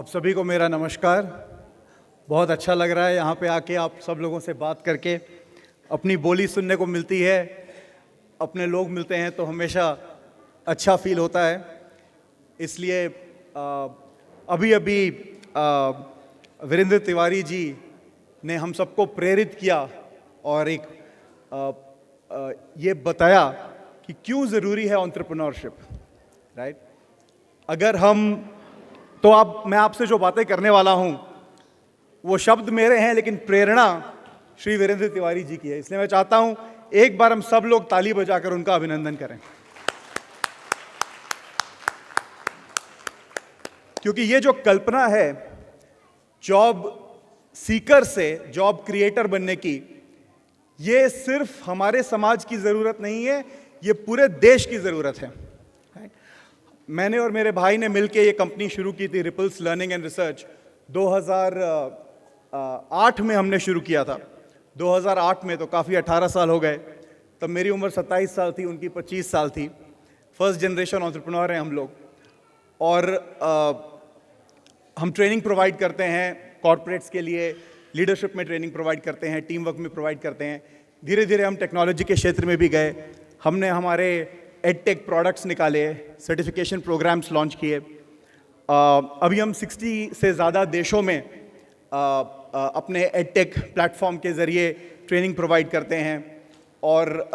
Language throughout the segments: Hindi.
आप सभी को मेरा नमस्कार। बहुत अच्छा लग रहा है यहाँ पे आके आप सब लोगों से बात करके, अपनी बोली सुनने को मिलती है, अपने लोग मिलते हैं तो हमेशा अच्छा फील होता है। इसलिए अभी अभी वीरेंद्र तिवारी जी ने हम सबको प्रेरित किया और एक ये बताया कि क्यों ज़रूरी है एंटरप्रेन्योरशिप, राइट। अगर हम मैं आपसे जो बातें करने वाला हूं वो शब्द मेरे हैं, लेकिन प्रेरणा श्री वीरेंद्र तिवारी जी की है। इसलिए मैं चाहता हूं एक बार हम सब लोग ताली बजाकर उनका अभिनंदन करें, क्योंकि ये जो कल्पना है जॉब सीकर से जॉब क्रिएटर बनने की, ये सिर्फ हमारे समाज की ज़रूरत नहीं है, ये पूरे देश की ज़रूरत है। मैंने और मेरे भाई ने मिलकर ये कंपनी शुरू की थी, रिपल्स लर्निंग एंड रिसर्च। 2008 में हमने शुरू किया था। 2008 में तो काफ़ी 18 साल हो गए। तब मेरी उम्र 27 साल थी, उनकी 25 साल थी। फर्स्ट जनरेशन एंटरप्रेन्योर हैं हम लोग। और हम ट्रेनिंग प्रोवाइड करते हैं कॉर्पोरेट्स के लिए, लीडरशिप में ट्रेनिंग प्रोवाइड करते हैं, टीम वर्क में प्रोवाइड करते हैं। धीरे धीरे हम टेक्नोलॉजी के क्षेत्र में भी गए। हमने हमारे एडटेक प्रोडक्ट्स निकाले, सर्टिफिकेशन प्रोग्राम्स लॉन्च किए। अभी हम 60 से ज़्यादा देशों में अपने एडटेक प्लेटफॉर्म के ज़रिए ट्रेनिंग प्रोवाइड करते हैं। और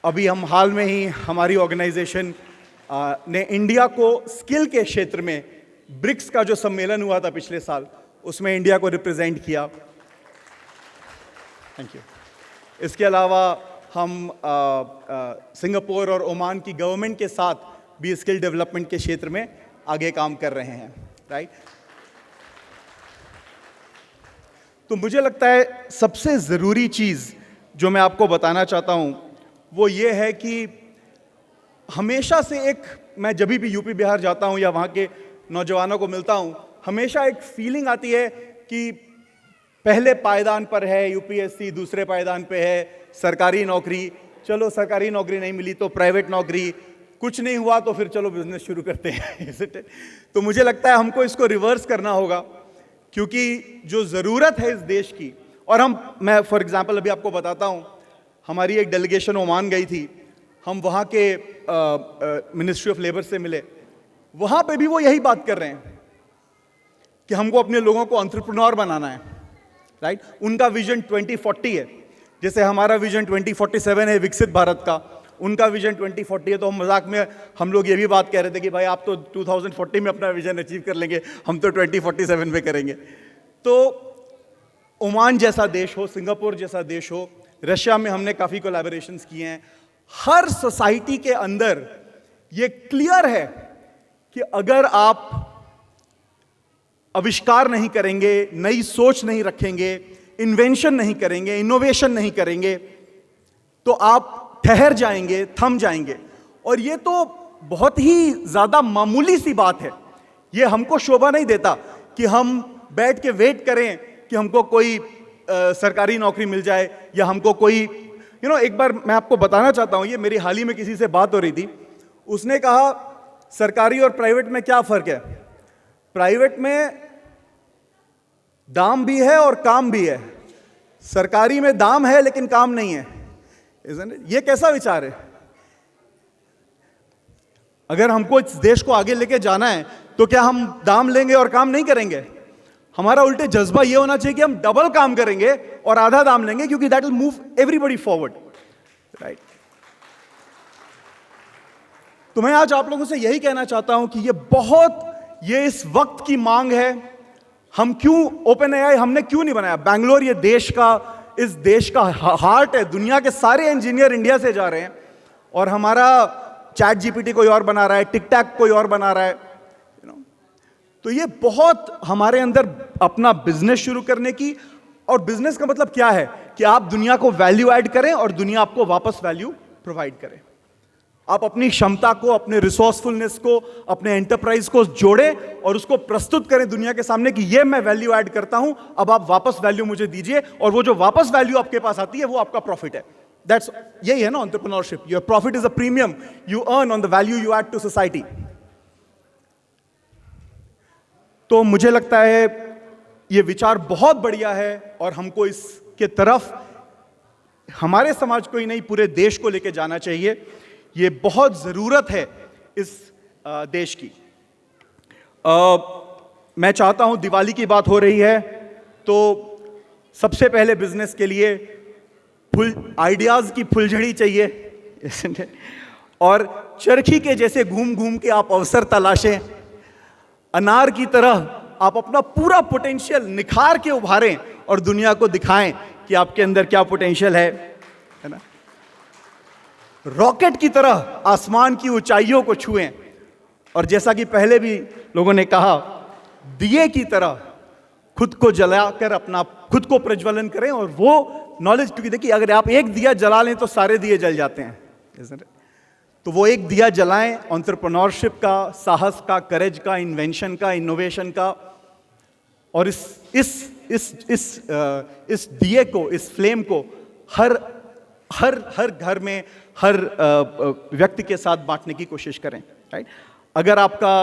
अभी हम हाल में ही हमारी ऑर्गेनाइजेशन ने इंडिया को स्किल के क्षेत्र में ब्रिक्स का जो सम्मेलन हुआ था पिछले साल, उसमें इंडिया को रिप्रेजेंट किया। Thank you. इसके अलावा हम सिंगापुर और ओमान की गवर्नमेंट के साथ भी स्किल डेवलपमेंट के क्षेत्र में आगे काम कर रहे हैं, राइट। तो मुझे लगता है सबसे ज़रूरी चीज़ जो मैं आपको बताना चाहता हूं वो ये है कि हमेशा से मैं जब भी यूपी बिहार जाता हूं या वहां के नौजवानों को मिलता हूं, हमेशा एक फीलिंग आती है कि पहले पायदान पर है यूपीएससी, दूसरे पायदान पे है सरकारी नौकरी। चलो सरकारी नौकरी नहीं मिली तो प्राइवेट नौकरी, कुछ नहीं हुआ तो फिर चलो बिजनेस शुरू करते हैं। तो मुझे लगता है हमको इसको रिवर्स करना होगा, क्योंकि जो ज़रूरत है इस देश की, और मैं फॉर एग्जांपल अभी आपको बताता हूँ, हमारी एक डेलीगेशन ओमान गई थी। हम वहाँ के मिनिस्ट्री ऑफ लेबर से मिले। वहाँ पे भी वो यही बात कर रहे हैं कि हमको अपने लोगों को एंटरप्रेन्योर बनाना है, राइट। उनका विजन 2040 है, जैसे हमारा विजन 2047 है विकसित भारत का, उनका विजन 2040 है। तो हम मजाक में हम लोग ये भी बात कह रहे थे कि भाई आप तो 2040 में अपना विजन अचीव कर लेंगे, हम तो 2047 में करेंगे। तो ओमान जैसा देश हो, सिंगापुर जैसा देश हो, रशिया में हमने काफ़ी कोलैबोरेशंस किए हैं। हर सोसाइटी के अंदर ये क्लियर है कि अगर आप आविष्कार नहीं करेंगे, नई सोच नहीं रखेंगे, इन्वेंशन नहीं करेंगे, इनोवेशन नहीं करेंगे, तो आप ठहर जाएंगे, थम जाएंगे। और ये तो बहुत ही ज़्यादा मामूली सी बात है। ये हमको शोभा नहीं देता कि हम बैठ के वेट करें कि हमको कोई सरकारी नौकरी मिल जाए या हमको कोई एक बार मैं आपको बताना चाहता हूँ, ये मेरी हाल ही में किसी से बात हो रही थी। उसने कहा सरकारी और प्राइवेट में क्या फ़र्क है? प्राइवेट में दाम भी है और काम भी है, सरकारी में दाम है लेकिन काम नहीं है। ये कैसा विचार है? अगर हमको इस देश को आगे लेके जाना है तो क्या हम दाम लेंगे और काम नहीं करेंगे? हमारा उल्टे जज्बा ये होना चाहिए कि हम डबल काम करेंगे और आधा दाम लेंगे, क्योंकि that will move everybody forward, right. तो मैं आज आप लोगों से यही कहना चाहता हूं कि ये इस वक्त की मांग है। हम क्यों ओपन एआई हमने क्यों नहीं बनाया? बैंगलोर ये इस देश का हार्ट है। दुनिया के सारे इंजीनियर इंडिया से जा रहे हैं और हमारा चैट जीपीटी कोई और बना रहा है, टिकटैक कोई और बना रहा है। तो ये बहुत हमारे अंदर अपना बिजनेस शुरू करने की, और बिजनेस का मतलब क्या है कि आप दुनिया को वैल्यू ऐड करें और दुनिया आपको वापस वैल्यू प्रोवाइड करे। आप अपनी क्षमता को, अपने रिसोर्सफुलनेस को, अपने एंटरप्राइज को जोड़ें और उसको प्रस्तुत करें दुनिया के सामने कि ये मैं वैल्यू ऐड करता हूं, अब आप वापस वैल्यू मुझे दीजिए। और वो जो वापस वैल्यू आपके पास आती है वो आपका प्रॉफिट है। यही है ना entrepreneurship. Your profit is a premium you earn on the value you add to society. तो मुझे लगता है ये विचार बहुत बढ़िया है और हमको इसके तरफ हमारे समाज को ही नहीं पूरे देश को लेकर जाना चाहिए। ये बहुत ज़रूरत है इस देश की। मैं चाहता हूं, दिवाली की बात हो रही है तो सबसे पहले बिजनेस के लिए आइडियाज़ की फुलझड़ी चाहिए और चरखी के जैसे घूम घूम के आप अवसर तलाशें। अनार की तरह आप अपना पूरा पोटेंशियल निखार के उभारें और दुनिया को दिखाएं कि आपके अंदर क्या पोटेंशियल है ना। रॉकेट की तरह आसमान की ऊंचाइयों को छुएं और जैसा कि पहले भी लोगों ने कहा, दिए की तरह खुद को जलाकर अपना खुद को प्रज्वलन करें और वो नॉलेज, क्योंकि देखिए अगर आप एक दिया जला लें तो सारे दिए जल जाते हैं, तो वो एक दिया जलाएं एंटरप्रेन्योरशिप का, साहस का, करेज का, इन्वेंशन का, इनोवेशन का। और इस दिए को, इस फ्लेम को हर घर में, हर व्यक्ति के साथ बांटने की कोशिश करें, राइट। अगर आपका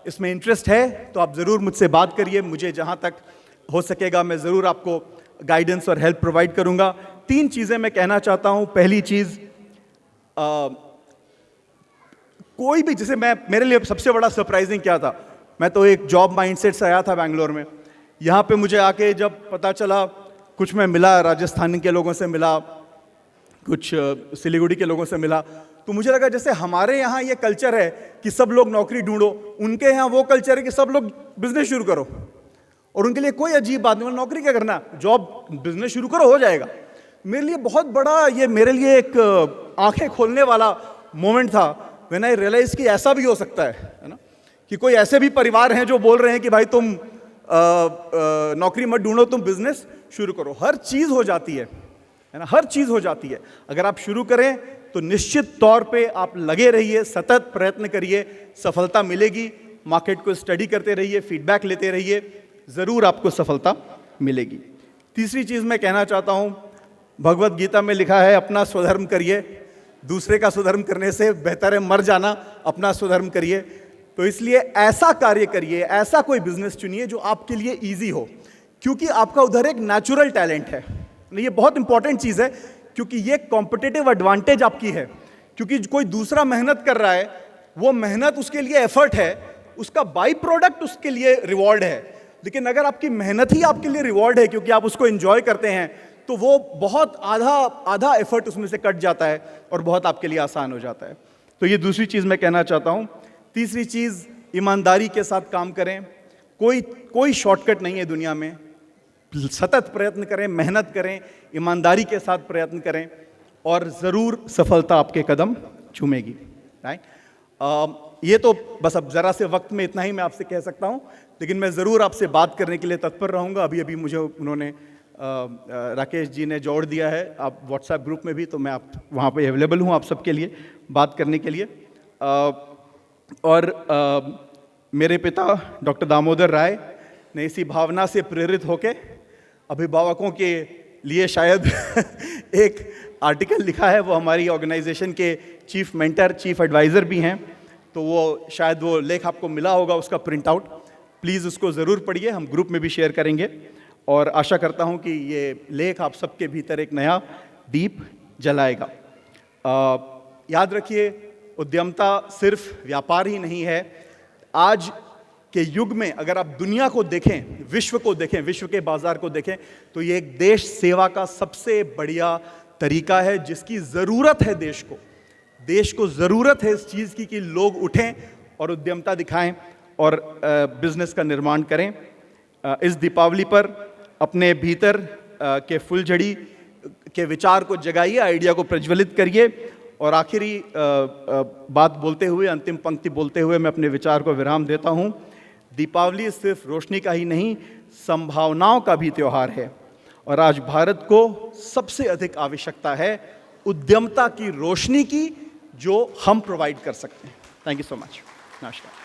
इसमें इंटरेस्ट है तो आप ज़रूर मुझसे बात करिए। मुझे जहाँ तक हो सकेगा मैं ज़रूर आपको गाइडेंस और हेल्प प्रोवाइड करूँगा। 3 चीज़ें मैं कहना चाहता हूँ। पहली चीज़, कोई भी, जैसे मेरे लिए सबसे बड़ा सरप्राइजिंग क्या था, मैं तो एक जॉब माइंडसेट से आया था बैंगलोर में। यहाँ पे मुझे आके जब पता चला, कुछ मैं मिला राजस्थान के लोगों से मिला, कुछ सिलीगुड़ी के लोगों से मिला, तो मुझे लगा जैसे हमारे यहाँ ये कल्चर है कि सब लोग नौकरी ढूंढो, उनके यहाँ वो कल्चर है कि सब लोग बिजनेस शुरू करो। और उनके लिए कोई अजीब बात नहीं, नौकरी क्या करना, जॉब, बिजनेस शुरू करो, हो जाएगा। मेरे लिए बहुत बड़ा, ये मेरे लिए एक आंखें खोलने वाला मोमेंट था व्हेन आई रियलाइज कि ऐसा भी हो सकता है ना, कि कोई ऐसे भी परिवार हैं जो बोल रहे हैं कि भाई तुम नौकरी मत ढूंढो, तुम बिजनेस शुरू करो। हर चीज़ हो जाती है ना, हर चीज़ हो जाती है। अगर आप शुरू करें तो निश्चित तौर पे आप लगे रहिए, सतत प्रयत्न करिए, सफलता मिलेगी। मार्केट को स्टडी करते रहिए, फीडबैक लेते रहिए, ज़रूर आपको सफलता मिलेगी। तीसरी चीज़ मैं कहना चाहता हूँ, भगवत गीता में लिखा है अपना स्वधर्म करिए, दूसरे का स्वधर्म करने से बेहतर है मर जाना, अपना स्वधर्म करिए। तो इसलिए ऐसा कार्य करिए, ऐसा कोई बिजनेस चुनिए जो आपके लिए ईजी हो, क्योंकि आपका उधर एक नेचुरल टैलेंट है। ये बहुत इंपॉर्टेंट चीज़ है, क्योंकि ये कॉम्पिटिटिव एडवांटेज आपकी है। क्योंकि कोई दूसरा मेहनत कर रहा है, वो मेहनत उसके लिए एफर्ट है, उसका बाई प्रोडक्ट उसके लिए रिवॉर्ड है। लेकिन अगर आपकी मेहनत ही आपके लिए रिवॉर्ड है, क्योंकि आप उसको एंजॉय करते हैं, तो वो बहुत आधा एफर्ट उसमें से कट जाता है और बहुत आपके लिए आसान हो जाता है। तो ये दूसरी चीज़ मैं कहना चाहता हूँ। तीसरी चीज़, ईमानदारी के साथ काम करें। कोई शॉर्टकट नहीं है दुनिया में। सतत प्रयत्न करें, मेहनत करें, ईमानदारी के साथ प्रयत्न करें और ज़रूर सफलता आपके कदम चूमेगी, राइट। ये तो बस अब ज़रा से वक्त में इतना ही मैं आपसे कह सकता हूँ, लेकिन मैं ज़रूर आपसे बात करने के लिए तत्पर रहूँगा। अभी मुझे उन्होंने राकेश जी ने जोड़ दिया है आप व्हाट्सएप ग्रुप में भी, तो मैं आप वहाँ पे अवेलेबल हूँ आप सबके लिए बात करने के लिए। मेरे पिता डॉक्टर दामोदर राय ने इसी भावना से प्रेरित होकर अभिभावकों के लिए शायद एक आर्टिकल लिखा है। वो हमारी ऑर्गेनाइजेशन के चीफ मेंटर, चीफ एडवाइज़र भी हैं, तो वो शायद वो लेख आपको मिला होगा, उसका प्रिंट आउट। प्लीज़ उसको ज़रूर पढ़िए, हम ग्रुप में भी शेयर करेंगे और आशा करता हूँ कि ये लेख आप सबके भीतर एक नया दीप जलाएगा। याद रखिए, उद्यमता सिर्फ व्यापार ही नहीं है। आज के युग में अगर आप दुनिया को देखें, विश्व को देखें, विश्व के बाजार को देखें, तो ये एक देश सेवा का सबसे बढ़िया तरीका है, जिसकी ज़रूरत है देश को ज़रूरत है इस चीज़ की कि लोग उठें और उद्यमता दिखाएं और बिजनेस का निर्माण करें। इस दीपावली पर अपने भीतर के फुलझड़ी के विचार को जगाइए, आइडिया को प्रज्वलित करिए। और आखिरी बात बोलते हुए, अंतिम पंक्ति बोलते हुए मैं अपने विचार को विराम देता हूँ। दीपावली सिर्फ रोशनी का ही नहीं, संभावनाओं का भी त्यौहार है और आज भारत को सबसे अधिक आवश्यकता है उद्यमता की रोशनी की, जो हम प्रोवाइड कर सकते हैं। Thank you so much. नमस्कार।